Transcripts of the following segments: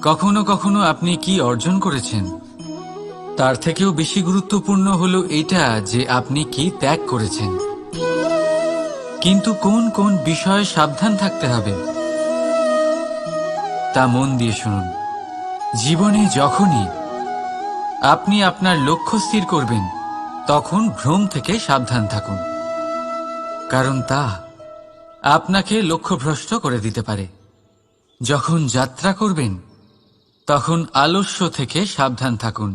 কখনো কখনো আপনি কি অর্জন করেছেন তার থেকেও বেশি গুরুত্বপূর্ণ হলো এটা যে আপনি কি ত্যাগ করেছেন। কিন্তু কোন কোন বিষয়ে সাবধান থাকতে হবে তা মন দিয়ে শুনুন। জীবনে যখনই আপনি আপনার লক্ষ্য স্থির করবেন তখন ভ্রম থেকে সাবধান থাকুন, কারণ তা আপনাকে লক্ষ্যভ্রষ্ট করে দিতে পারে। যখন যাত্রা করবেন তখন আলস্য থেকে সাবধান থাকুন,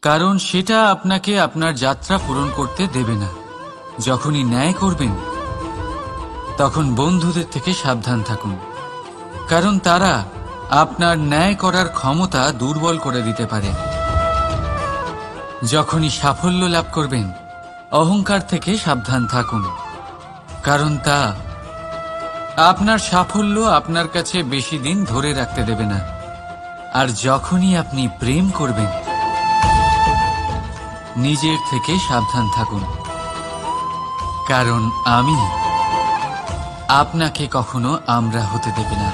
কারণ সেটা আপনাকে আপনার যাত্রা পূরণ করতে দেবে না। যখনই ন্যায় করবেন তখন বন্ধুদের থেকে সাবধান থাকুন, কারণ তারা আপনার ন্যায় করার ক্ষমতা দুর্বল করে দিতে পারে। যখনই সাফল্য লাভ করবেন অহংকার থেকে সাবধান থাকুন, কারণ তা আপনার সাফল্য আপনার কাছে বেশি দিন ধরে রাখতে দেবে না। আর যখনই আপনি প্রেম করবেন নিজের থেকে সাবধান থাকুন, কারণ আমি আপনাকে কখনো আমরা হতে দেবে না।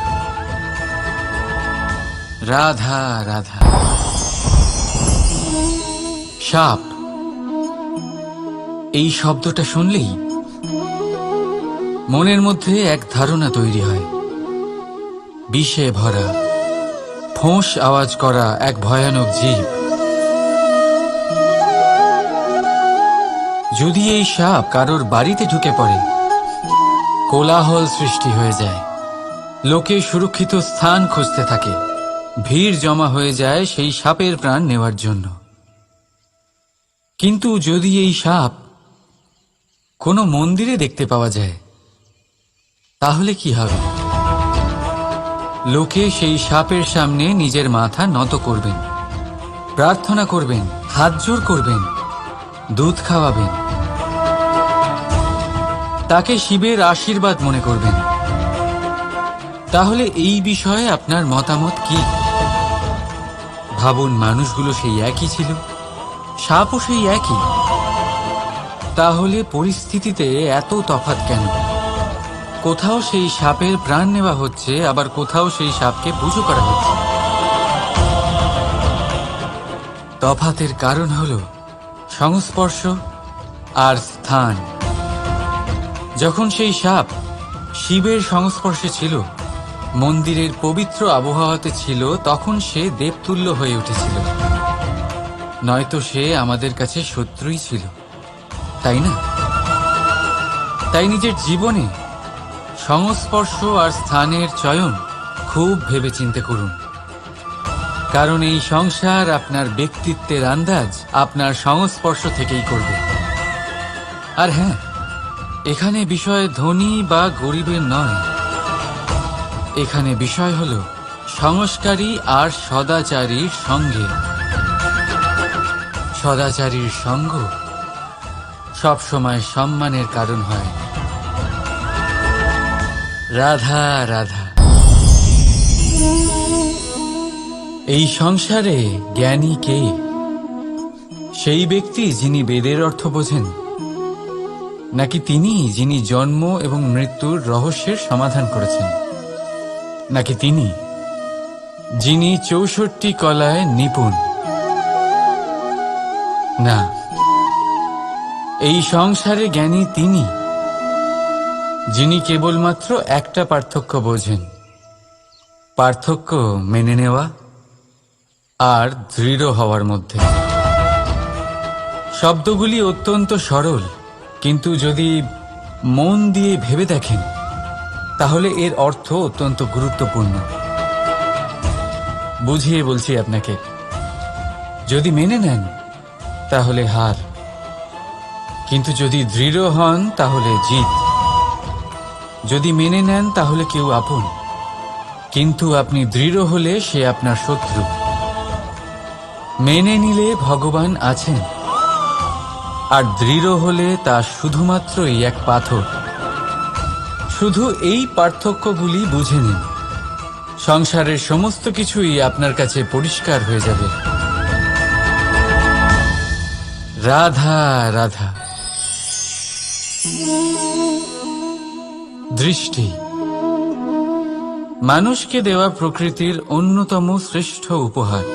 রাধা রাধা। সাপ, এই শব্দটা শুনলেই মনের মধ্যে এক ধারণা তৈরি হয়। বিষে ভরা, ফোঁস আওয়াজ করা এক ভয়ানক জীব। যদি এই সাপ কারোর বাড়িতে ঢুকে পড়ে কোলাহল সৃষ্টি হয়ে যায়, লোকে সুরক্ষিত স্থান খুঁজতে থাকে, ভিড় জমা হয়ে যায় সেই সাপের প্রাণ নেওয়ার জন্য। কিন্তু যদি এই সাপ কোনো মন্দিরে দেখতে পাওয়া যায় তাহলে কি হবে? লোকে সেই সাপের সামনে নিজের মাথা নত করবেন, প্রার্থনা করবেন, হাত জোর করবেন, দুধ খাওয়াবেন, তাকে শিবের আশীর্বাদ মনে করবেন। তাহলে এই বিষয়ে আপনার মতামত কি? ভাবুন, মানুষগুলো সেই একই ছিল, সাপও সেই একই। তাহলে পরিস্থিতিতে এত তফাৎ কেন? কোথাও সেই সাপের প্রাণ নেওয়া হচ্ছে, আবার কোথাও সেই সাপকে পুজো করা হচ্ছে। তফাতের কারণ হল সংস্পর্শ আর স্থান। যখন সেই সাপ শিবের সংস্পর্শে ছিল, মন্দিরের পবিত্র আবহাওয়াতে ছিল, তখন সে দেবতুল্য হয়ে উঠেছিল, নয়তো সে আমাদের কাছে শত্রুই ছিল, তাই না? তাই নিজের জীবনে সংস্পর্শ আর স্থানের চয়ন খুব ভেবেচিন্তে করুন, কারণ এই সংসার আপনার ব্যক্তিত্বের আন্দাজ আপনার সংস্পর্শ থেকেই করবে। আর হ্যাঁ, এখানে বিষয় ধনী বা গরিবের নয়, এখানে বিষয় হল সংস্কারী আর সদাচারীর সঙ্গে। সদাচারীর সঙ্গ সবসময় সম্মানের কারণ হয়। রাধা রাধা। এই সংসারে জ্ঞানী কে? সেই ব্যক্তি যিনি বেদের অর্থ বোঝেন, নাকি তিনি যিনি জন্ম এবং মৃত্যুর রহস্যের সমাধান করেছেন, নাকি তিনি যিনি ৬৪ কলায় নিপুণ? না, এই সংসারে জ্ঞানী তিনি যিনি কেবলমাত্র একটা পার্থক্য বোঝেন, পার্থক্য মেনে নেওয়া আর দৃঢ় হওয়ার মধ্যে। শব্দগুলি অত্যন্ত সরল, কিন্তু যদি মন দিয়ে ভেবে দেখেন তাহলে এর অর্থ অত্যন্ত গুরুত্বপূর্ণ। বুঝিয়ে বলছি আপনাকে, যদি মেনে নেন তাহলে হার, কিন্তু যদি দৃঢ় হন তাহলে জিত। যদি মেনে নেন তাহলে কেউ আপন, কিন্তু আপনি দৃঢ় হলে সে আপনার শত্রু। মেনে নিলে ভগবান আছেন, আর দৃঢ় হলে তা শুধুমাত্রই এক পাথর। শুধু এই পার্থক্যগুলি বুঝে নিন, সংসারের সমস্ত কিছুই আপনার কাছে পরিষ্কার হয়ে যাবে। রাধা রাধা। দৃষ্টি, মানুষকে দেওয়া প্রকৃতির অন্যতম শ্রেষ্ঠ উপহার,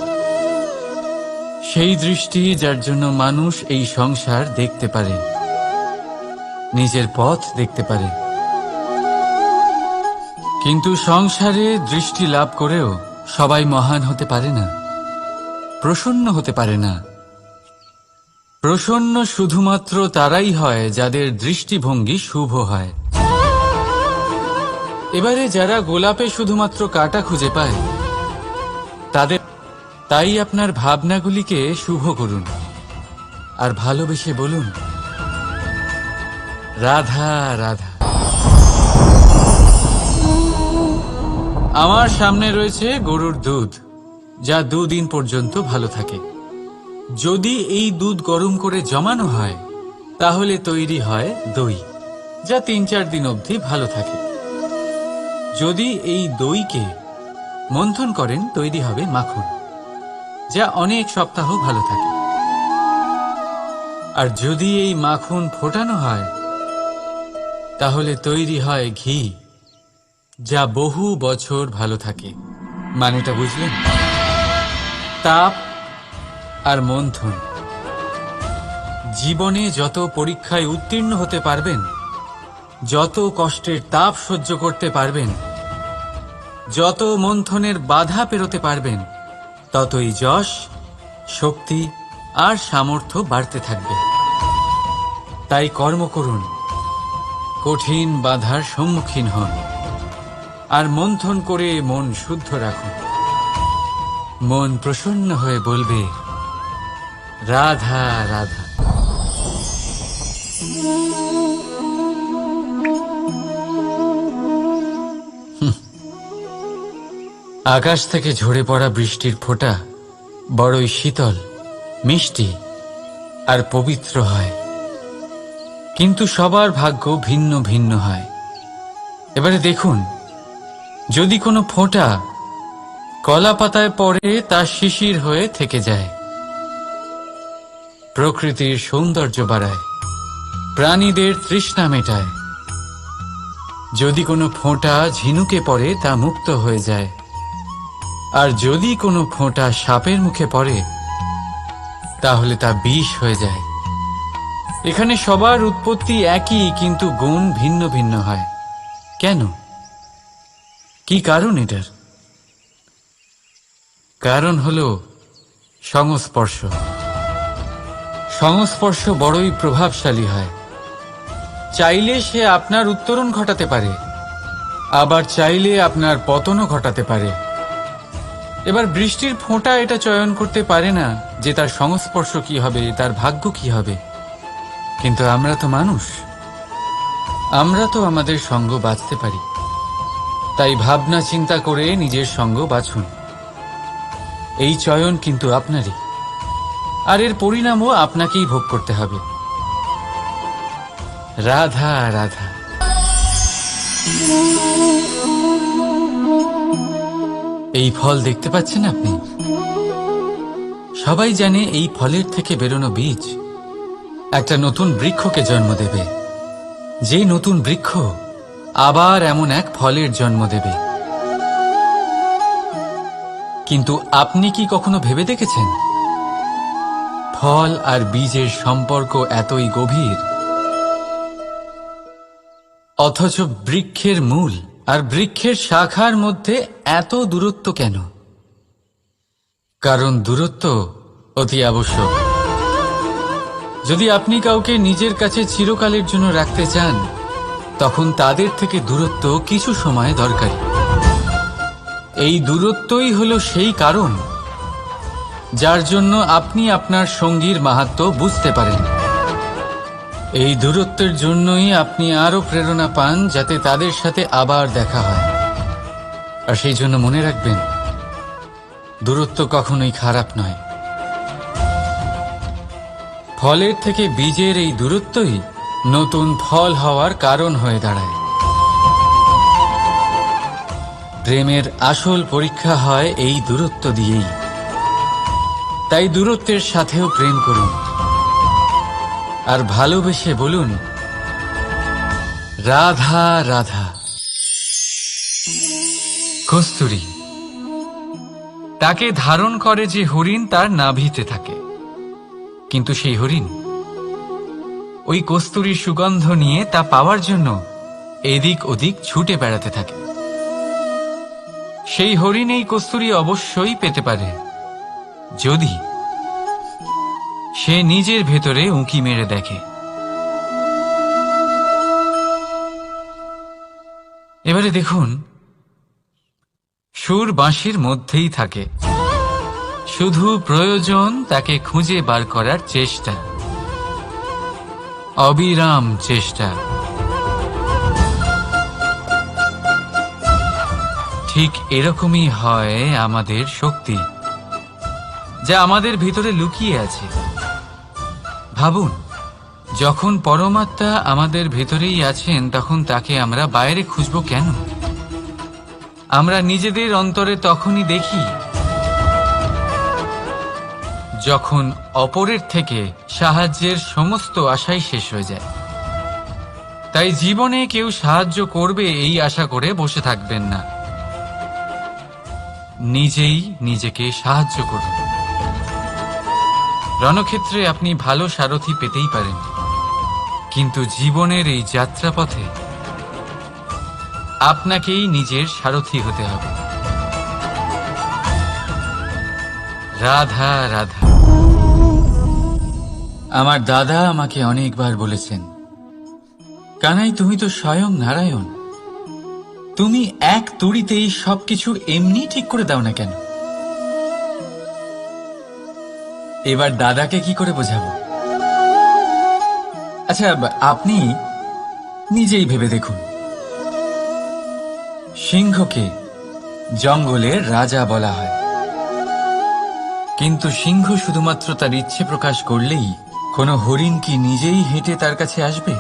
সেই দৃষ্টি যার জন্য মানুষ এই সংসার দেখতে পারে, নিজের পথ দেখতে পারে। কিন্তু সংসারে দৃষ্টি লাভ করেও সবাই মহান হতে পারে না, প্রসন্ন হতে পারে না। প্রসন্ন শুধুমাত্র তারাই হয় যাদের দৃষ্টিভঙ্গি শুভ হয়। এবারে যারা গোলাপে শুধুমাত্র কাঁটা খুঁজে পায় তাদের, তাই আপনার ভাবনাগুলিকে শুভ করুন আর ভালোবেসে বলুন, রাধা রাধা। আমার সামনে রয়েছে গরুর দুধ, যা 2 দিন পর্যন্ত ভালো থাকে। যদি এই দুধ গরম করে জমানো হয় তাহলে তৈরি হয় দই, যা 3-4 দিন অবধি ভালো থাকে। যদি এই দইকে মন্থন করেন তৈরি হবে মাখন, যা অনেক সপ্তাহ ভালো থাকে। আর যদি এই মাখন ফোটানো হয় তাহলে তৈরি হয় ঘি, যা বহু বছর ভালো থাকে। মানেটা বুঝলেন? তাপ আর মন্থন। জীবনে যত পরীক্ষায় উত্তীর্ণ হতে পারবেন, যত কষ্টের তাপ সহ্য করতে পারবেন, যত মন্থনের বাধা পেরোতে পারবেন, ততই যশ, শক্তি আর সামর্থ্য বাড়তে থাকবে। তাই কর্ম করুন, কঠিন বাধার সম্মুখীন হন, আর মন্থন করে মন শুদ্ধ রাখুন। মন প্রসন্ন হয়ে বলবে, রাধা রাধা। আকাশ থেকে ঝরে পড়া বৃষ্টির ফোঁটা বড়ই শীতল, মিষ্টি আর পবিত্র হয়, কিন্তু সবার ভাগ্য ভিন্ন ভিন্ন হয়। এবারে দেখুন, যদি কোনো ফোঁটা কলা পাতায় পড়ে তা শিশির হয়ে থেকে যায়, প্রকৃতির সৌন্দর্য বাড়ায়, প্রাণীদের তৃষ্ণা মেটায়। যদি কোনো ফোঁটা ঝিনুকে পড়ে তা মুক্ত হয়ে যায়, আর যদি কোনো ফোঁটা সাপের মুখে পড়ে তাহলে তা বিষ হয়ে যায়। এখানে সবার উৎপত্তি একই, কিন্তু গুণ ভিন্ন ভিন্ন হয়। কেন? কি কারণ এটার? কারণ হলো সংস্পর্শ। সংস্পর্শ বড়ই প্রভাবশালী হয়। চাইলে সে আপনার উত্তরণ ঘটাতে পারে, আবার চাইলে আপনার পতনও ঘটাতে পারে। এবার বৃষ্টির ফোঁটা এটা চয়ন করতে পারে না যে তার সংস্পর্শ কি হবে, তার ভাগ্য কি হবে। কিন্তু আমরা তো মানুষ, আমরা তো আমাদের সঙ্গ বাঁচতে পারি। তাই ভাবনা চিন্তা করে নিজের সঙ্গ বাছুন। এই চয়ন কিন্তু আপনারই, আর এর পরিণামও আপনাকেই ভোগ করতে হবে। রাধা রাধা। এই ফল দেখতে পাচ্ছেন আপনি? সবাই জানে এই ফলের থেকে বেরোনো বীজ একটা নতুন বৃক্ষকে জন্ম দেবে, যে নতুন বৃক্ষ আবার এমন এক ফলের জন্ম দেবে। কিন্তু আপনি কি কখনো ভেবে দেখেছেন ফল আর বীজের সম্পর্ক এতই গভীর, অথচ বৃক্ষের মূল আর বৃক্ষের শাখার মধ্যে এত দূরত্ব কেন? কারণ দূরত্ব অতি আবশ্যক। যদি আপনি কাউকে নিজের কাছে চিরকালের জন্য রাখতে চান, তখন তাদের থেকে দূরত্ব কিছু সময় দরকারি। এই দূরত্বই হলো সেই কারণ যার জন্য আপনি আপনার সঙ্গীর মাহাত্ম্য বুঝতে পারেন। এই দূরত্বের জন্যই আপনি আরো প্রেরণা পান যাতে তাদের সাথে আবার দেখা হয়। আর সেই জন্য মনে রাখবেন, দূরত্ব কখনোই খারাপ নয়। ফলের থেকে বীজের এই দূরত্বই নতুন ফল হওয়ার কারণ হয়ে দাঁড়ায়। প্রেমের আসল পরীক্ষা হয় এই দূরত্ব দিয়েই। তাই দূরত্বের সাথেও প্রেম করুন, আর ভালোবেসে বলুন, রাধা রাধা। কস্তুরী তাকে ধারণ করে যে হরিণ তার নাভিতে থাকে, কিন্তু সেই হরিণ ওই কস্তুরীর সুগন্ধ নিয়ে তা পাওয়ার জন্য এদিক ওদিক ছুটে বেড়াতে থাকে। সেই হরিণ এই কস্তুরী অবশ্যই পেতে পারে যদি সে নিজের ভেতরে উঁকি মেরে দেখে। এবারে দেখুন, সুর বাঁশির মধ্যেই থাকে, শুধু প্রয়োজন তাকে খুঁজে বার করার চেষ্টা, অবিরাম চেষ্টা। ঠিক এরকমই হয় আমাদের শক্তি, যা আমাদের ভিতরে লুকিয়ে আছে। ভাবুন, যখন পরমাত্মা আমাদের ভেতরেই আছেন, তখন তাকে আমরা বাইরে খুঁজব কেন? আমরা নিজেদের অন্তরে তখনই দেখি যখন অপরের থেকে সাহায্যের সমস্ত আশাই শেষ হয়ে যায়। তাই জীবনে কেউ সাহায্য করবে এই আশা করে বসে থাকবেন না, নিজেই নিজেকে সাহায্য করুন। রণক্ষেত্রে আপনি ভালো সারথি পেতেই পারেন, কিন্তু জীবনের এই যাত্রাপথে আপনাকেই নিজের সারথি হতে হবে। রাধা রাধা। আমার দাদা আমাকে অনেকবার বলেছেন, কানাই তুমি তো স্বয়ং নারায়ণ, তুমি এক তুড়িতেই সবকিছু এমনি ঠিক করে দাও না কেন? এবার দাদাকে কি করে বোঝাবো? আচ্ছা, আপনি নিজেই ভেবে দেখুন, সিংহকে জঙ্গলের রাজা বলা হয়, কিন্তু সিংহ শুধুমাত্র তার ইচ্ছে প্রকাশ করলেই কোনো হরিণ কি নিজেই হেঁটে তার কাছে আসবে?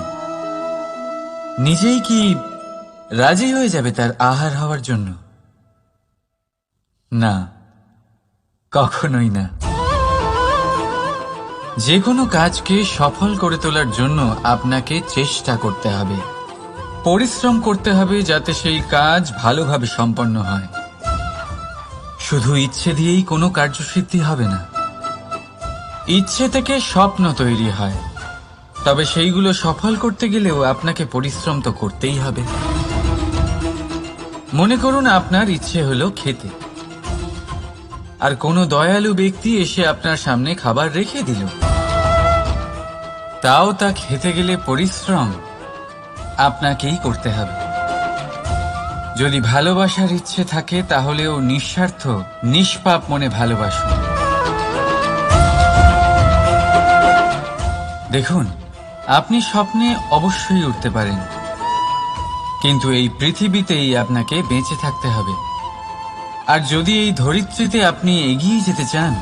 নিজেই কি রাজি হয়ে যাবে তার আহার হওয়ার জন্য? না, কখনোই না। যে কোনো কাজকে সফল করে তোলার জন্য আপনাকে চেষ্টা করতে হবে, পরিশ্রম করতে হবে, যাতে সেই কাজ ভালোভাবে সম্পন্ন হয়। শুধু ইচ্ছে দিয়েই কোনো কার্যসিদ্ধি হবে না। ইচ্ছে থেকে স্বপ্ন তৈরি হয়, তবে সেইগুলো সফল করতে গেলেও আপনাকে পরিশ্রম তো করতেই হবে। মনে করুন আপনার ইচ্ছে হলো খেতে, আর কোনো দয়ালু ব্যক্তি এসে আপনার সামনে খাবার রেখে দিল। তাও তা খেতে গেলে পরিশ্রম আপনাকেই করতে হবে। যদি ভালোবাসার ইচ্ছে থাকে, তাহলেও নিঃস্বার্থ নিষ্পাপ মনে ভালোবাসুন। দেখুন, আপনি স্বপ্নে অবশ্যই উঠতে পারেন, কিন্তু এই পৃথিবীতেই আপনাকে বেঁচে থাকতে হবে। আর যদি এই ধরিত্রীতে আপনি এগিয়ে যেতে চান,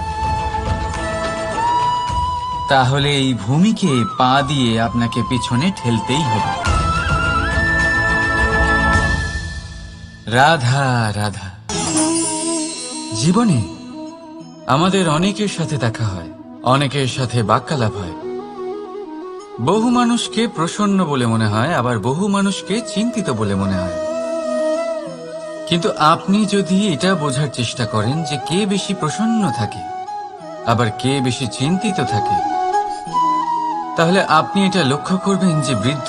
তাহলে এই ভূমিকে পা দিয়ে আপনাকে পিছনে ঠেলতেই হবে। রাধা রাধা। জীবনে আমাদের অনেকের সাথে দেখা হয়, অনেকের সাথে বাক্যালাপ হয়। বহু মানুষকে প্রসন্ন বলে মনে হয়, আবার বহু মানুষকে চিন্তিত বলে মনে হয়। কিন্তু আপনি যদি এটা বোঝার চেষ্টা করেন যে কে বেশি প্রসন্ন থাকে আবার কে বেশি চিন্তিত থাকে, তাহলে আপনি এটা লক্ষ্য করবেন যে বৃদ্ধ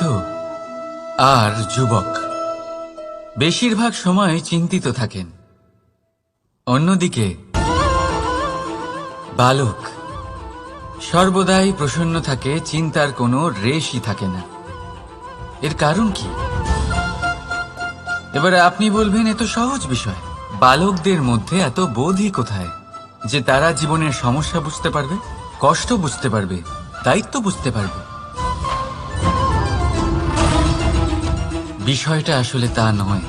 আর যুবক বেশিরভাগ সময় চিন্তিত থাকেন, অন্যদিকে বালক সর্বদাই প্রসন্ন থাকে, চিন্তার কোনো রেশই থাকে না। এর কারণ কি? এবারে আপনি বলবেন, এত সহজ বিষয়, বালকদের মধ্যে এত বোধই কোথায় যে তারা জীবনের সমস্যা বুঝতে পারবে, কষ্ট বুঝতে পারবে, দায়িত্ব বুঝতে পারবে? বিষয়টা আসলে তা নয়।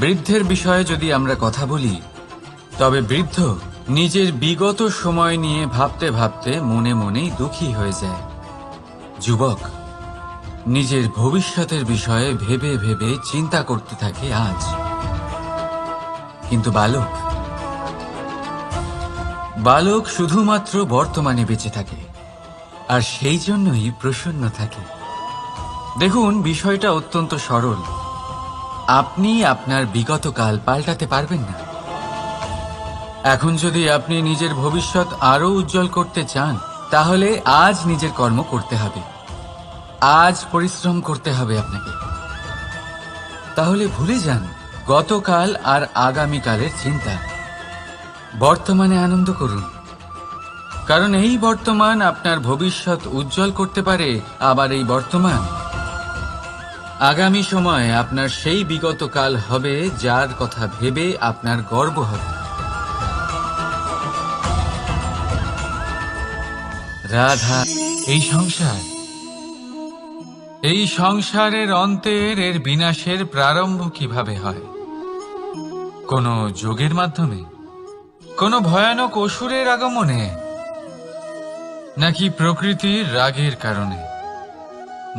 বৃদ্ধের বিষয়ে যদি আমরা কথা বলি, তবে বৃদ্ধ নিজের বিগত সময় নিয়ে ভাবতে ভাবতে মনে মনেই দুঃখী হয়ে যায়। যুবক নিজের ভবিষ্যতের বিষয়ে ভেবে ভেবে চিন্তা করতে থাকে আজ। কিন্তু বালক শুধুমাত্র বর্তমানে বেঁচে থাকে, আর সেই জন্যই প্রসন্ন থাকে। দেখুন, বিষয়টা অত্যন্ত সরল। আপনি আপনার বিগত কাল পাল্টাতে পারবেন না। এখন যদি আপনি নিজের ভবিষ্যৎ আরো উজ্জ্বল করতে চান, তাহলে আজ নিজের কর্ম করতে হবে, আজ পরিশ্রম করতে হবে আপনাকে। তাহলে ভুলে যান গতকাল আর আগামীকালের চিন্তা, বর্তমানে আনন্দ করুন। কারণ এই বর্তমান আপনার ভবিষ্যৎ উজ্জ্বল করতে পারে। আবার এই বর্তমান আগামী সময়ে আপনার সেই বিগত কাল হবে যার কথা ভেবে আপনার গর্ব হবে। রাধা, এই সংসারের অন্তের এর বিনাশের প্রারম্ভ কিভাবে হয়? কোন যোগের মাধ্যমে, কোন ভয়ানক অসুরের আগমনে, নাকি প্রকৃতির রাগের কারণে?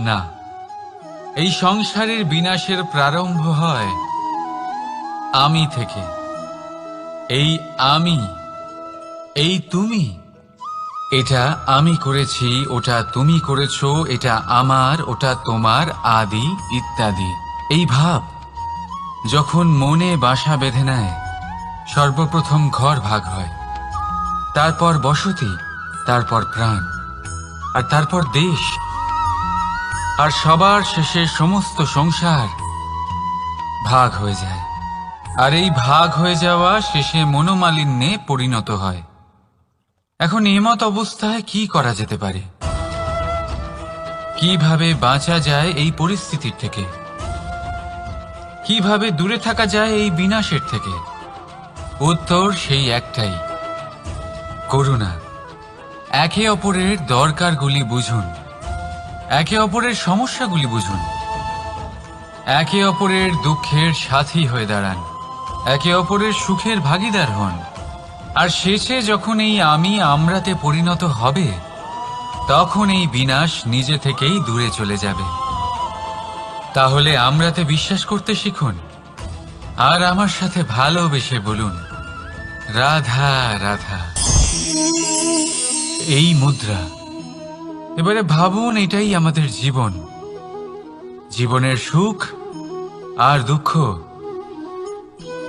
না, এই সংসারের বিনাশের প্রারম্ভ হয় আমি থেকে। এই আমি, এই তুমি, এটা আমি করেছি, ওটা তুমি করেছো, এটা আমার, ওটা তোমার, আদি ইত্যাদি। এই ভাব যখন মনে বাসা বেঁধে নেয়, সর্বপ্রথম ঘর ভাগ হয়, তারপর বসতি, তারপর প্রাণ, আর তারপর দেশ, আর সবার শেষে সমস্ত সংসার ভাগ হয়ে যায়। আর এই ভাগ হয়ে যাওয়া শেষে মনোমালিন্যে পরিণত হয়। এখন এমত অবস্থায় কি করা যেতে পারে? কিভাবে বাঁচা যায় এই পরিস্থিতির থেকে? কিভাবে দূরে থাকা যায় এই বিনাশের থেকে? উত্তর সেই একটাই, করুণা। একে অপরের দরকারগুলি বুঝুন, একে অপরের সমস্যাগুলি বুঝুন, একে অপরের দুঃখের সাথী হয়ে দাঁড়ান, একে অপরের সুখের ভাগীদার হন। আর শেষে যখন এই আমি আমরাতে পরিণত হবে, তখন এই বিনাশ নিজে থেকেই দূরে চলে যাবে। তাহলে আমরাতে বিশ্বাস করতে শিখুন, আর আমার সাথে ভালোবেসে বলুন, রাধা রাধা। এই মুদ্রা, এবারে ভাবুন, এটাই আমাদের জীবন, জীবনের সুখ আর দুঃখ।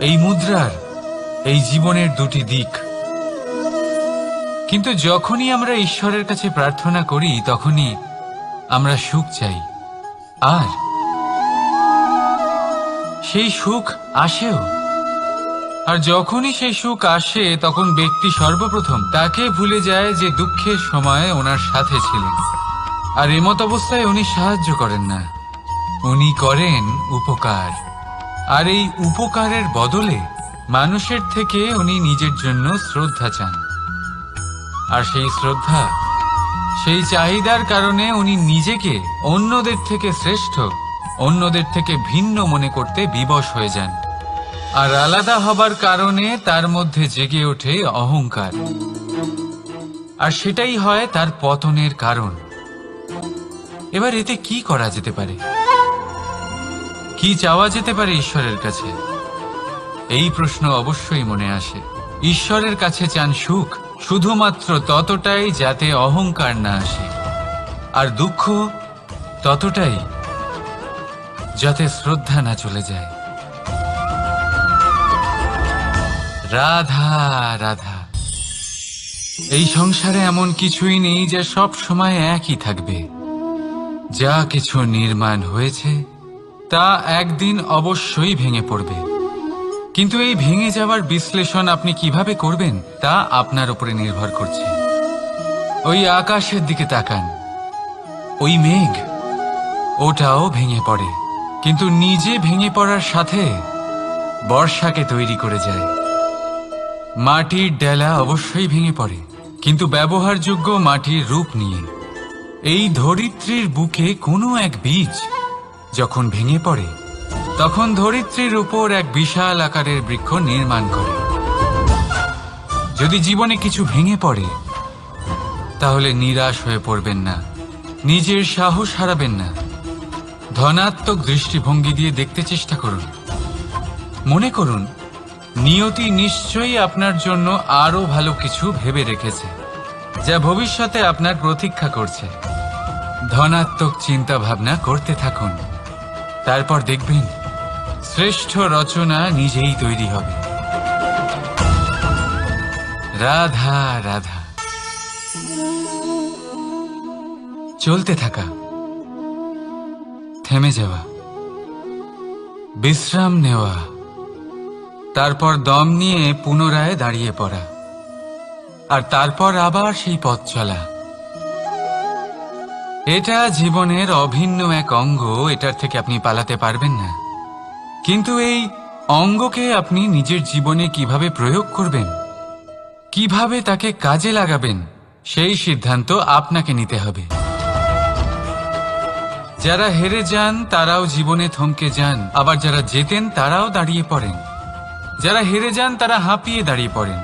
এই মুদ্রার, এই জীবনের দুটি দিক। কিন্তু যখনই আমরা ঈশ্বরের কাছে প্রার্থনা করি, তখনই আমরা সুখ চাই, আর সেই সুখ আসেও। আর যখনই সেই সুখ আসে, তখন ব্যক্তি সর্বপ্রথম তাকে ভুলে যায় যে দুঃখের সময় ওনার সাথে ছিলেন। আর এমত অবস্থায় উনি সাহায্য করেন না, উনি করেন উপকার। আর এই উপকারের বদলে মানুষের থেকে উনি নিজের জন্য শ্রদ্ধা চান। আর সেই শ্রদ্ধা, সেই চাহিদার কারণে উনি নিজেকে অন্যদের থেকে শ্রেষ্ঠ, অন্যদের থেকে ভিন্ন মনে করতে বিবশ হয়ে যান। আর আলাদা হবার কারণে তার মধ্যে জেগে ওঠে অহংকার, আর সেটাই হয় তার পতনের কারণ। এবার এতে কি করা যেতে পারে? কি চাওয়া যেতে পারে ঈশ্বরের কাছে? এই প্রশ্ন অবশ্যই মনে আসে। ঈশ্বরের কাছে চান সুখ, শুধুমাত্র ততটাই যাতে অহংকার না আসে, আর দুঃখ ততটাই যাতে শ্রদ্ধা না চলে যায়। রাধা রাধা। এই সংসারে এমন কিছুই নেই যে সব সময় একই থাকবে। যা কিছু নির্মাণ হয়েছে তা একদিন অবশ্যই ভেঙে পড়বে। কিন্তু এই ভেঙে যাওয়ার বিশ্লেষণ আপনি কিভাবে করবেন তা আপনার উপরে নির্ভর করছে। ওই আকাশের দিকে তাকান, ওই মেঘ, ওটাও ভেঙে পড়ে, কিন্তু নিজে ভেঙে পড়ার সাথে বর্ষাকে তৈরি করে যায়। মাটির ডেলা অবশ্যই ভেঙে পড়ে, কিন্তু ব্যবহারযোগ্য মাটির রূপ নিয়ে। এই ধরিত্রীর বুকে কোনো এক বীজ যখন ভেঙে পড়ে, তখন ধরিত্রীর উপর এক বিশাল আকারের বৃক্ষ নির্মাণ করে। যদি জীবনে কিছু ভেঙে পড়ে, তাহলে নিরাশ হয়ে পড়বেন না, নিজের সাহস হারাবেন না। ধনাত্মক দৃষ্টিভঙ্গি দিয়ে দেখতে চেষ্টা করুন। মনে করুন, নিয়তি নিশ্চয়ই আপনার জন্য আরো ভালো কিছু ভেবে রেখেছে, যা ভবিষ্যতে আপনার প্রতীক্ষা করছে। ধনাত্মক চিন্তা ভাবনা করতে থাকুন, তারপর দেখবেন শ্রেষ্ঠ রচনা নিজেই তৈরি হবে। রাধা রাধা। চলতে থাকা, থেমে যাওয়া, বিশ্রাম নেওয়া, তারপর দম নিয়ে পুনরায় দাঁড়িয়ে পড়া, আর তারপর আবার সেই পথ চলা। এটা জীবনের অভিন্ন এক অঙ্গ, এটার থেকে আপনি পালাতে পারবেন না। কিন্তু এই অঙ্গকে আপনি নিজের জীবনে কিভাবে প্রয়োগ করবেন, কিভাবে তাকে কাজে লাগাবেন, সেই সিদ্ধান্ত আপনাকে নিতে হবে। যারা হেরে যান তারাও জীবনে থমকে যান, আবার যারা জেতেন তারাও দাঁড়িয়ে পড়েন। যারা হেরে যান তারা হাঁপিয়ে দাঁড়িয়ে পড়েন,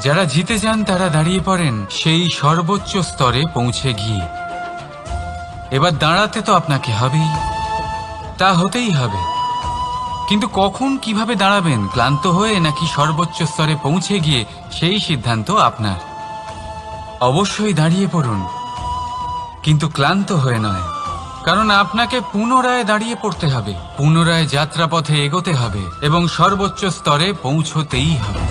যারা জিতে যান তারা দাঁড়িয়ে পড়েন সেই সর্বোচ্চ স্তরে পৌঁছে গিয়ে। এবার দাঁড়াতে তো আপনাকে হবেই, তা হতেই হবে। কিন্তু কখন কিভাবে দাঁড়াবেন, ক্লান্ত হয়ে নাকি সর্বোচ্চ স্তরে পৌঁছে গিয়ে, সেই সিদ্ধান্ত আপনার। অবশ্যই দাঁড়িয়ে পড়ুন, কিন্তু ক্লান্ত হয়ে নয়, কারণ আপনাকে পুনরায় দাঁড়িয়ে পড়তে হবে, পুনরায় যাত্রাপথে এগোতে হবে এবং সর্বোচ্চ স্তরে পৌঁছতেই হবে।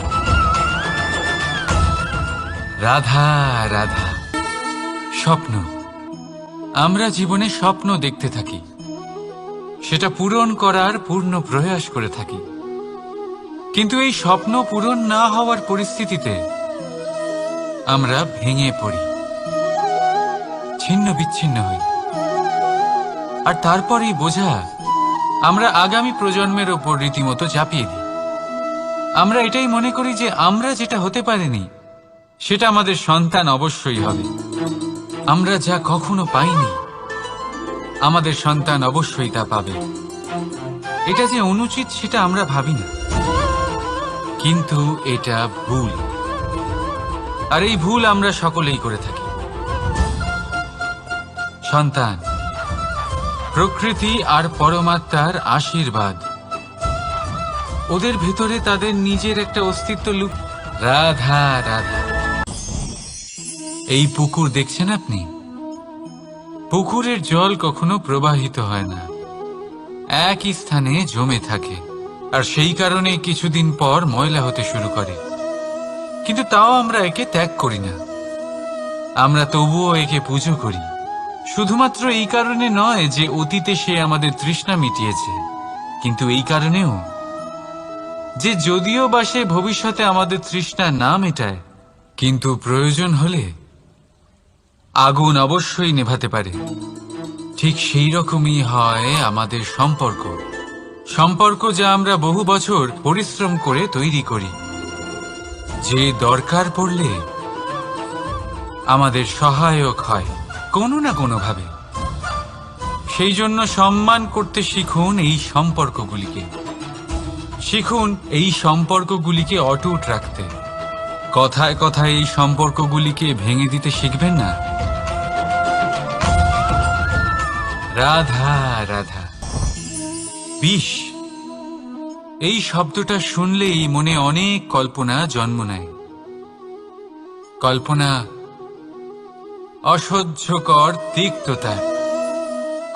রাধা রাধা। স্বপ্ন, আমরা জীবনে স্বপ্ন দেখতে থাকি, সেটা পূরণ করার পূর্ণ প্রয়াস করে থাকি। কিন্তু এই স্বপ্ন পূরণ না হওয়ার পরিস্থিতিতে আমরা ভেঙে পড়ি, ছিন্ন বিচ্ছিন্ন হই, আর তারপরেই বোঝা আমরা আগামী প্রজন্মের ওপর রীতিমতো চাপিয়ে দিই। আমরা এটাই মনে করি যে আমরা যেটা হতে পারিনি সেটা আমাদের সন্তান অবশ্যই হবে। আমরা যা কখনো পাইনি আমাদের সন্তান অবশ্যই তা পাবে। এটা যে অনুচিত সেটা আমরা ভাবি না, কিন্তু এটা ভুল, আর এই ভুল আমরা সকলেই করে থাকি। সন্তান প্রকৃতি আর পরমাত্মার আশীর্বাদ, ওদের ভেতরে তাদের নিজের একটা অস্তিত্ব লুপ। রাধা রাধা। এই পুকুর দেখছেন আপনি, পুকুরের জল কখনো প্রবাহিত হয় না, একই স্থানে জমে থাকে, আর সেই কারণে কিছুদিন পর ময়লা হতে শুরু করে। কিন্তু তাও আমরা একে ত্যাগ করি না, আমরা তবুও একে পুজো করি। শুধুমাত্র এই কারণে নয় যে অতীতে সে আমাদের তৃষ্ণা মিটিয়েছে, কিন্তু এই কারণেও যে যদিও বা সে ভবিষ্যতে আমাদের তৃষ্ণা না মেটায়, কিন্তু প্রয়োজন হলে আগুন অবশ্যই নেভাতে পারে। ঠিক সেই রকমই হয় আমাদের সম্পর্ক, সম্পর্ক যা আমরা বহু বছর পরিশ্রম করে তৈরি করি, যে দরকার পড়লে আমাদের সহায়ক হয় কোনো না কোনোভাবে। সেই জন্য সম্মান করতে শিখুন এই সম্পর্কগুলিকে, শিখুন এই সম্পর্কগুলিকে অটুট রাখতে। কথায় কথায় এই সম্পর্কগুলিকে ভেঙে দিতে শিখবেন না। রাধা রাধা। বিষ, এই শব্দটা শুনলেই মনে অনেক কল্পনা জন্ম নেয়। কল্পনা অসহ্যকর তিক্ততা,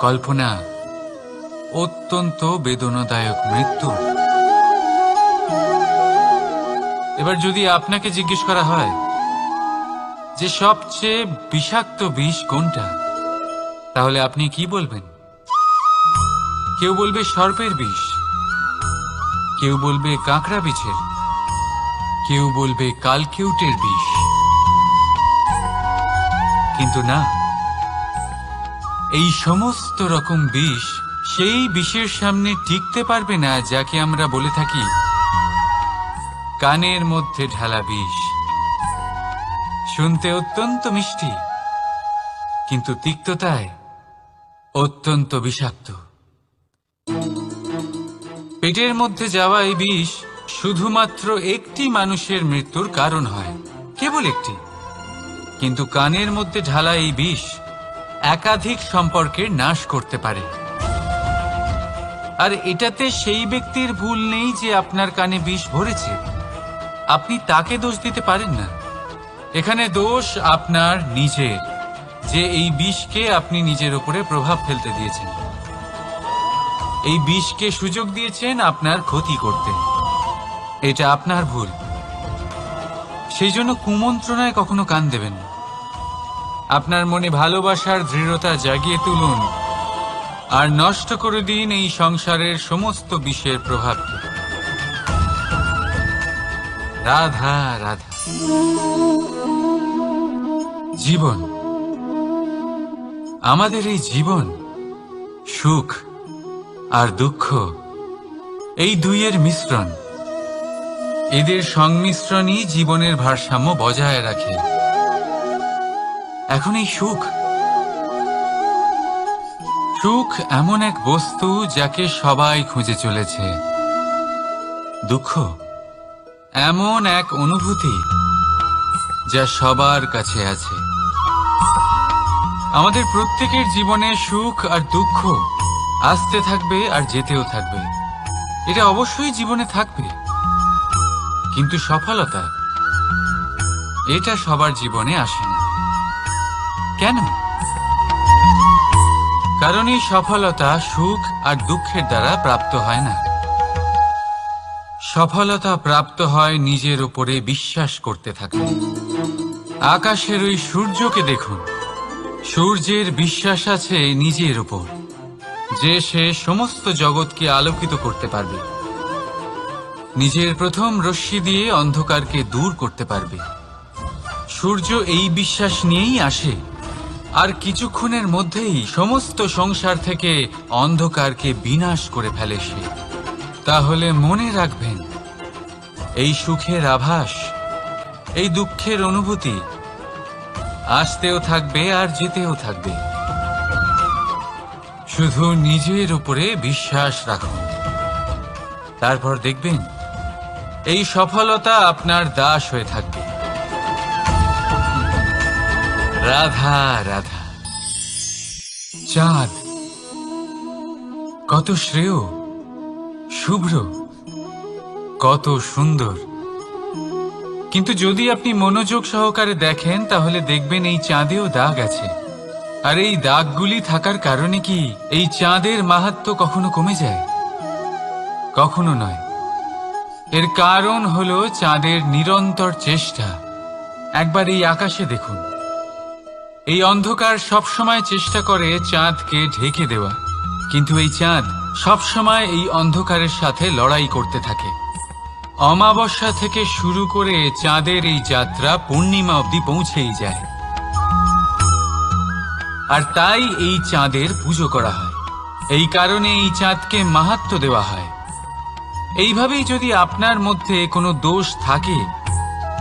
কল্পনা অত্যন্ত বেদনাদায়ক মৃত্যু। এবার যদি আপনাকে জিজ্ঞেস করা হয় যে সবচেয়ে বিষাক্ত বিষ কোনটা, তাহলে আপনি কি বলবেন? কেউ বলবে সর্পের বিষ, কেউ বলবে কাঁকড়া বিছের, কেউ বলবে কালকিউটের বিষ। কিন্তু না, এই সমস্ত রকম বিষ সেই বিষের সামনে টিকতে পারবে না যাকে আমরা বলে থাকি কানের মধ্যে ঢালা বিষ। শুনতে অত্যন্ত মিষ্টি, কিন্তু তিক্ততায় অত্যন্ত বিষাক্ত। পেটের মধ্যে যাওয়া এই বিষ শুধুমাত্র একটি মানুষের মৃত্যুর কারণ হয়, কেবল একটি। কিন্তু কানের মধ্যে ঢালা এই বিষ একাধিক সম্পর্কের নাশ করতে পারে। আর এটাতে সেই ব্যক্তির ভুল নেই যে আপনার কানে বিষ ভরেছে, আপনি তাকে দোষ দিতে পারেন না। এখানে দোষ আপনার নিজের, যে এই বিষকে আপনি নিজের উপরে প্রভাব ফেলতে দিয়েছেন। এই বিষকে সুযোগ দিয়েছেন আপনার ক্ষতি করতে। এটা আপনার ভুল। সেই জন্য কুমন্ত্রণায় কখনো কান দেবেন না। আপনার মনে ভালোবাসার দৃঢ়তা জাগিয়ে তুলুন আর নষ্ট করে দিন এই সংসারের সমস্ত বিষের প্রভাবকে। রাধা রাধা। জীবন, আমাদের এই জীবন, সুখ আর দুঃখ, এই দুইয়ের মিশ্রণ। এদের সংমিশ্রণই জীবনের ভারসাম্য বজায় রাখে। এখন এই সুখ, সুখ এমন এক বস্তু যাকে সবাই খুঁজে চলেছে। দুঃখ এমন এক অনুভূতি যা সবার কাছে আছে। আমাদের প্রত্যেকের জীবনে সুখ আর দুঃখ আসতে থাকবে আর যেতেও থাকবে। এটা অবশ্যই জীবনে থাকবে। কিন্তু সফলতা, এটা সবার জীবনে আসে না। কেন? কারণ এই সফলতা সুখ আর দুঃখের দ্বারা প্রাপ্ত হয় না। সফলতা প্রাপ্ত হয় নিজের উপরে বিশ্বাস করতে থাকলে। আকাশের ওই সূর্যকে দেখুন। সূর্যের বিশ্বাস আছে নিজের উপর যে সে সমস্ত জগৎকে আলোকিত করতে পারবে। নিজের প্রথম রশ্মি দিয়ে অন্ধকারকে দূর করতে পারবে। সূর্য এই বিশ্বাস নিয়েই আসে আর কিছুক্ষণের মধ্যেই সমস্ত সংসার থেকে অন্ধকারকে বিনাশ করে ফেলে সে। তাহলে মনে রাখবেন, এই সুখের আভাস, এই দুঃখের অনুভূতি আসতেও থাকবে আর যেতেও থাকবে। শুধু নিজের উপরে বিশ্বাস রাখুন। তারপর দেখবেন এই সফলতা আপনার দাস হয়ে থাকবে। রাধা রাধা। চাঁদ কত শ্রেয়, শুভ্র, কত সুন্দর। কিন্তু যদি আপনি মনোযোগ সহকারে দেখেন তাহলে দেখবেন এই চাঁদেও দাগ আছে। আর এই দাগগুলি থাকার কারণে কি এই চাঁদের মাহাত্ম্য কখনো কমে যায়? কখনো নয়। এর কারণ হলো চাঁদের নিরন্তর চেষ্টা। একবার এই আকাশে দেখুন। এই অন্ধকার সবসময় চেষ্টা করে চাঁদকে ঢেকে দেওয়া, কিন্তু এই চাঁদ সবসময় এই অন্ধকারের সাথে লড়াই করতে থাকে। অমাবস্যা থেকে শুরু করে চাঁদের এই যাত্রা পূর্ণিমা অবধি পৌঁছেই যায়। আর তাই এই চাঁদের পুজো করা হয়। এই কারণে এই চাঁদকে মাহাত্ম্য দেওয়া হয়। এইভাবেই যদি আপনার মধ্যে কোনো দোষ থাকে,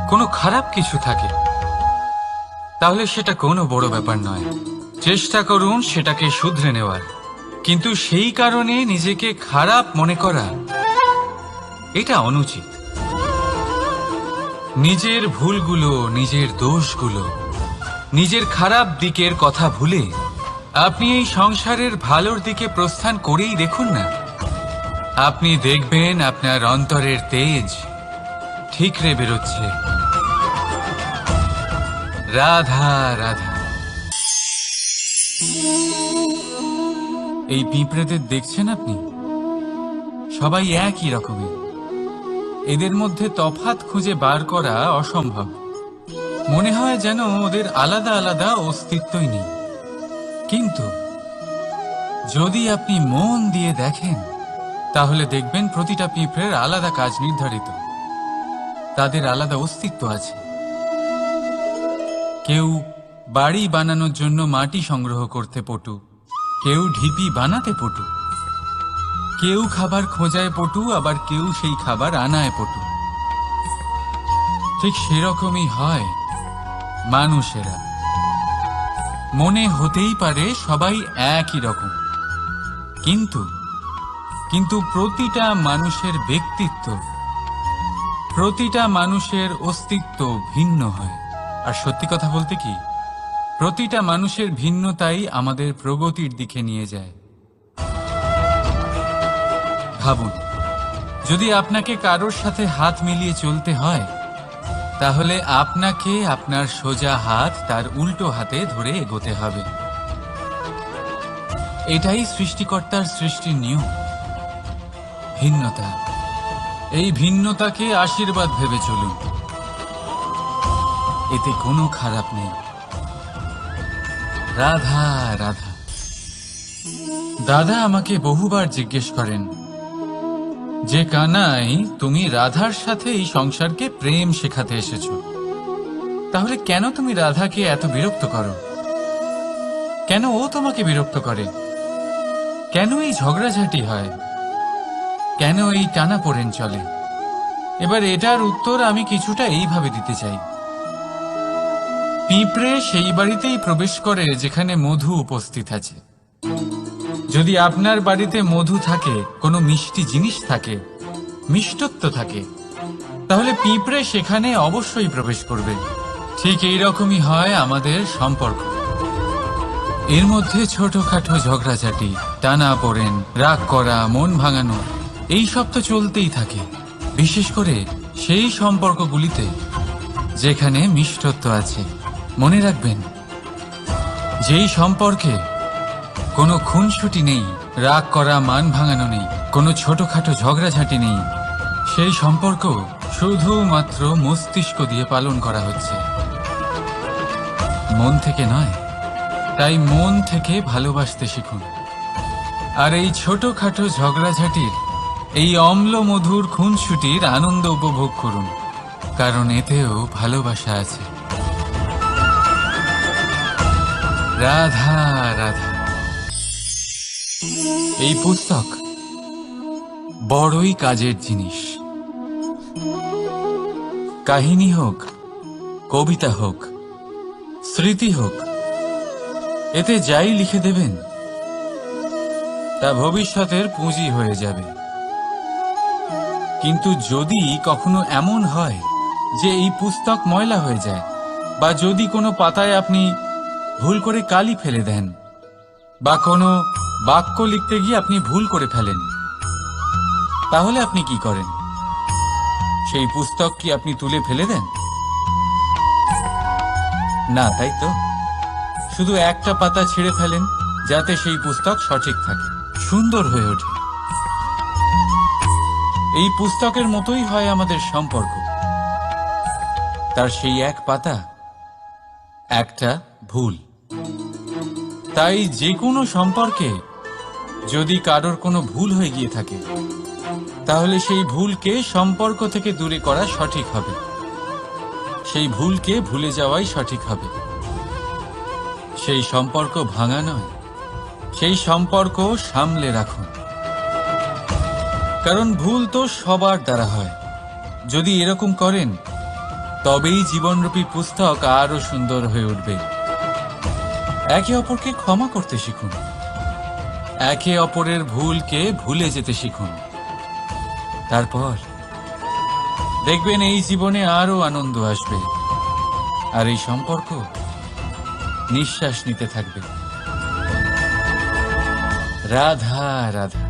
কোনো খারাপ কিছু থাকে, তাহলে সেটা কোনো বড় ব্যাপার নয়। চেষ্টা করুন সেটাকে শুধরে নেওয়ার। কিন্তু সেই কারণে নিজেকে খারাপ মনে করা, এটা অনুচিত। নিজের ভুলগুলো, নিজের দোষগুলো, নিজের খারাপ দিকের কথা ভুলে আপনি এই সংসারের ভালোর দিকে প্রস্থান করেই দেখুন না। আপনি দেখবেন আপনার অন্তরের তেজ ঠিকরে বেরোচ্ছে। রাধা রাধা। এই পিঁপড়েদের দেখছেন আপনি? সবাই একই রকমের। এদের মধ্যে তফাৎ খুঁজে বার করা অসম্ভব। মনে হয় যেন ওদের আলাদা আলাদা অস্তিত্বই নেই। কিন্তু যদি আপনি মন দিয়ে দেখেন তাহলে দেখবেন প্রতিটা পিঁপড়ের আলাদা কাজ নির্ধারিত। তাদের আলাদা অস্তিত্ব আছে। কেউ বাড়ি বানানোর জন্য মাটি সংগ্রহ করতে পটু, কেউ ঢিপি বানাতে পটু, কেউ খাবার খোঁজায় পটু, আবার কেউ সেই খাবার আনায় পটু। ঠিক সেরকমই হয় মানুষেরা। মনে হতেই পারে সবাই একই রকম, কিন্তু প্রতিটা মানুষের ব্যক্তিত্ব, প্রতিটা মানুষের অস্তিত্ব ভিন্ন হয়। আর সত্যি কথা বলতে কি, প্রতিটা মানুষের ভিন্নতাই আমাদের প্রগতির দিকে নিয়ে যায়। ভাবুন, যদি আপনাকে কারোর সাথে হাত মিলিয়ে চলতে হয়, তাহলে আপনাকে আপনার সোজা হাত তার উল্টো হাতে ধরে এগোতে হবে। এটাই সৃষ্টিকর্তার সৃষ্টির নিয়ম। ভিন্নতা, এই ভিন্নতাকে আশীর্বাদ ভেবে চলুন। এতে কোনো খারাপ নেই। রাধা রাধা। দাদা আমাকে বহুবার জিজ্ঞেস করেন যে কানাই, তুমি রাধার সাথে এই সংসারকে প্রেম শেখাতে এসেছো, তাহলে কেন তুমি রাধাকে এত বিরক্ত করো? কেন ও তোমাকে বিরক্ত করে? কেন এই ঝগড়াঝাটি হয়? কেন এই টানাপোড়েন চলে? এবার এটার উত্তর আমি কিছুটা এইভাবে দিতে চাই। পিঁপড়ে সেই বাড়িতেই প্রবেশ করে যেখানে মধু উপস্থিত আছে। যদি আপনার বাড়িতে মধু থাকে, কোনো মিষ্টি জিনিস থাকে, মিষ্টত্ব থাকে, তাহলে পিঁপড়ে সেখানে অবশ্যই প্রবেশ করবে। ঠিক এইরকমই হয় আমাদের সম্পর্ক। এর মধ্যে ছোটখাটো ঝগড়াঝাটি, টানাপোড়েন, রাগ করা, মন ভাঙানো, এই সব তো চলতেই থাকে, বিশেষ করে সেই সম্পর্কগুলিতে যেখানে মিষ্টত্ব আছে। মনে রাখবেন, যেই সম্পর্কে কোনো খুনসুটি নেই, রাগ করা, মান ভাঙানো নেই, কোনো ছোটখাটো ঝগড়াঝাটি নেই, সেই সম্পর্ক শুধুমাত্র মস্তিষ্ক দিয়ে পালন করা হচ্ছে, মন থেকে নয়। তাই মন থেকে ভালোবাসতে শিখুন। আর এই ছোটখাটো ঝগড়াঝাটির, এই অম্ল মধুর খুনসুটির আনন্দ উপভোগ করুন, কারণ এতেও ভালোবাসা আছে। রাধা রাধা। এই পুস্তক বড়ই কাজের জিনিস। কাহিনী হোক, কবিতা হোক, স্মৃতি হোক, এতে যাই লিখে দেবেন তা ভবিষ্যতের পুঁজি হয়ে যাবে। কিন্তু যদি কখনো এমন হয় যে এই পুস্তক ময়লা হয়ে যায়, বা যদি কোনো পাতায় আপনি ভুল করে কালি ফেলে দেন, বা কোনো বাক্য লিখতে গিয়ে আপনি ভুল করে ফেলেন, তাহলে আপনি কি করেন? সেই পুস্তক কি আপনি তুলে ফেলে দেন? না, তাই তো? শুধু একটা পাতা ছিঁড়ে ফেলেন, যাতে সেই পুস্তক সঠিক থাকে, সুন্দর হয়ে ওঠে। এই পুস্তকের মতোই হয় আমাদের সম্পর্ক। তার সেই এক পাতা, একটা ভুল। তাই যে কোনো সম্পর্কে যদি কারোর কোনো ভুল হয়ে গিয়ে থাকে, তাহলে সেই ভুলকে সম্পর্ক থেকে দূরে করা সঠিক হবে। সেই ভুলকে ভুলে যাওয়াই সঠিক হবে। সেই সম্পর্ক ভাঙা নয়, সেই সম্পর্ক সামলে রাখুন। কারণ ভুল তো সবার দ্বারা হয়। যদি এরকম করেন, তবেই জীবনরূপী পুস্তক আরো সুন্দর হয়ে উঠবে। একে অপরকে ক্ষমা করতে শিখুন। একে অপরের ভুলকে ভুলে যেতে শিখুন। তারপর দেখবেন এই জীবনে আরো আনন্দ আসবে, আর এই সম্পর্ক নিঃশ্বাস নিতে থাকবে। রাধা রাধা।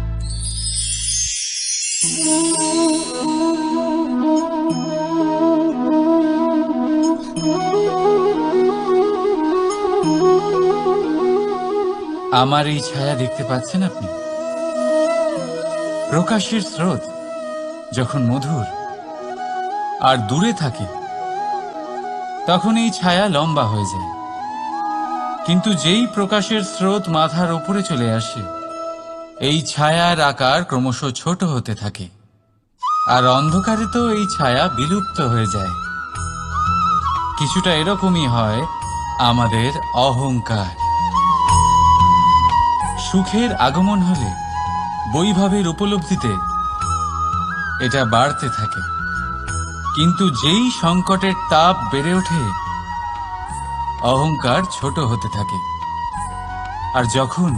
আমার এই ছায়া দেখতে পাচ্ছেন আপনি? প্রকাশের স্রোত যখন মধুর আর দূরে থাকে, তখন এই ছায়া লম্বা হয়ে যায়। কিন্তু যেই প্রকাশের স্রোত মাথার উপরে চলে আসে, এই ছায়ার আকার ক্রমশ ছোট হতে থাকে, আর অন্ধকারে তো এই ছায়া বিলুপ্ত হয়ে যায়। কিছুটা এরকমই হয় আমাদের অহংকার। সুখের আগমন হলে, বৈভবের উপলব্ধিতে এটা বাড়তে থাকে। কিন্তু যেই সংকটের তাপ বেড়ে ওঠে, অহংকার ছোট হতে থাকে। আর যখন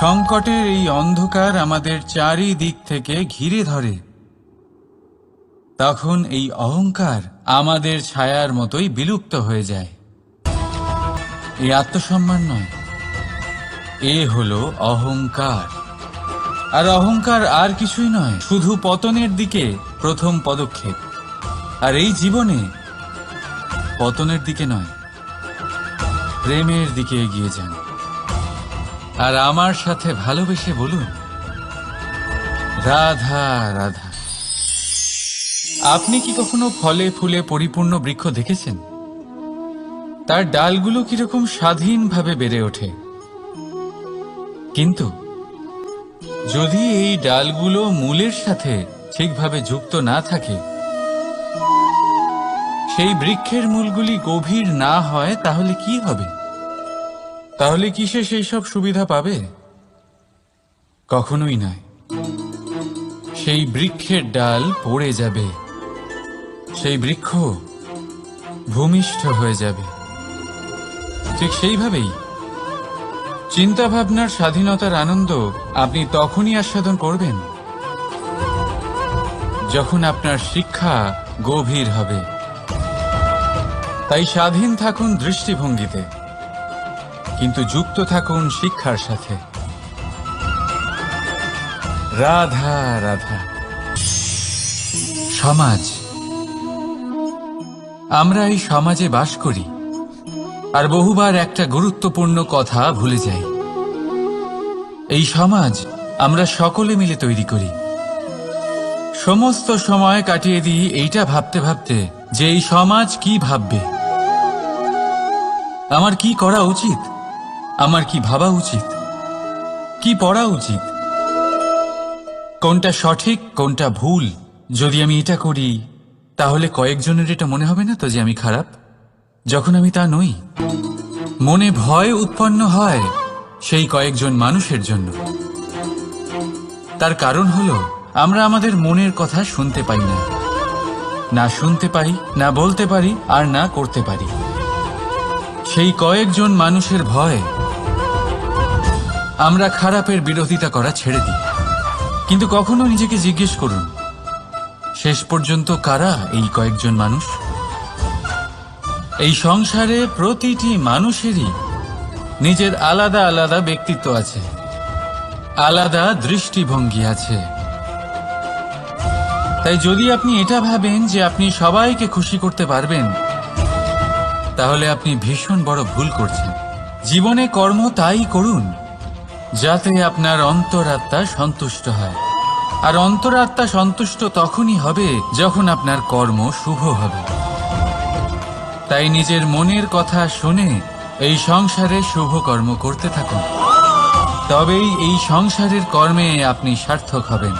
সংকটের এই অন্ধকার আমাদের চারিদিক থেকে ঘিরে ধরে, তখন এই অহংকার আমাদের ছায়ার মতোই বিলুপ্ত হয়ে যায়। এই আত্মসম্মান নয়, এ হলো অহংকার। আর অহংকার আর কিছুই নয়, শুধু পতনের দিকে প্রথম পদক্ষেপ। আর এই জীবনে পতনের দিকে নয়, প্রেমের দিকে এগিয়ে যান। আর আমার সাথে ভালোবেসে বলুন, রাধা রাধা। আপনি কি কখনো ফলে ফুলে পরিপূর্ণ বৃক্ষ দেখেছেন? তার ডালগুলো কিরকম স্বাধীনভাবে বেড়ে ওঠে, কিন্তু যদি এই ডালগুলো মূলের সাথে ঠিকভাবে যুক্ত না থাকে, সেই বৃক্ষের মূলগুলি গভীর না হয়, তাহলে কি হবে? তাহলে কি সে সেই সব সুবিধা পাবে? কখনোই নয়। সেই বৃক্ষের ডাল পড়ে যাবে, সেই বৃক্ষ ভূমিষ্ঠ হয়ে যাবে। ঠিক সেইভাবেই চিন্তাভাবনার স্বাধীনতার আনন্দ আপনি তখনই আস্বাদন করবেন যখন আপনার শিক্ষা গভীর হবে। তাই স্বাধীন থাকুন দৃষ্টিভঙ্গিতে, কিন্তু যুক্ত থাকুন শিক্ষার সাথে। রাধা রাধা। সমাজ, আমরা এই সমাজে বাস করি আর বহুবার একটা গুরুত্বপূর্ণ কথা ভুলে যাই। এই সমাজ আমরা সকলে মিলে তৈরি করি। সমস্ত সময় কাটিয়ে দিই এইটা ভাবতে ভাবতে যে এই সমাজ কি ভাববে, আমার কি করা উচিত, আমার কি ভাবা উচিত, কি পড়া উচিত, কোনটা সঠিক কোনটা ভুল। যদি আমি এটা করি তাহলে কয়েকজনের এটা মনে হবে না তো যে আমি খারাপ, যখন আমি তা নই। মনে ভয় উৎপন্ন হয় সেই কয়েকজন মানুষের জন্য। তার কারণ হলো আমরা আমাদের মনের কথা শুনতে পাই না, না শুনতে পারি, না বলতে পারি, আর না করতে পারি। সেই কয়েকজন মানুষের ভয় আমরা খারাপের বিরোধিতা করা ছেড়ে দিই। কিন্তু কখনো নিজেকে জিজ্ঞেস করুন, শেষ পর্যন্ত কারা এই কয়েকজন মানুষ? এই সংসারে প্রতিটি মানুষেরই নিজের আলাদা আলাদা ব্যক্তিত্ব আছে, আলাদা দৃষ্টিভঙ্গি আছে। তাই যদি আপনি এটা ভাবেন যে আপনি সবাইকে খুশি করতে পারবেন, তাহলে আপনি ভীষণ বড় ভুল করছেন। জীবনে কর্ম তাই করুন যাতে আপনার অন্তরাত্মা সন্তুষ্ট হয়, আর অন্তরাত্মা সন্তুষ্ট তখনই হবে যখন আপনার কর্ম শুভ হবে। তাই নিজের মনের কথা শুনে এই সংসারে শুভ কর্ম করতে থাকুন, তবেই এই সংসারের কর্মে আপনি সার্থক হবেন।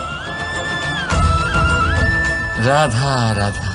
রাধা রাধা।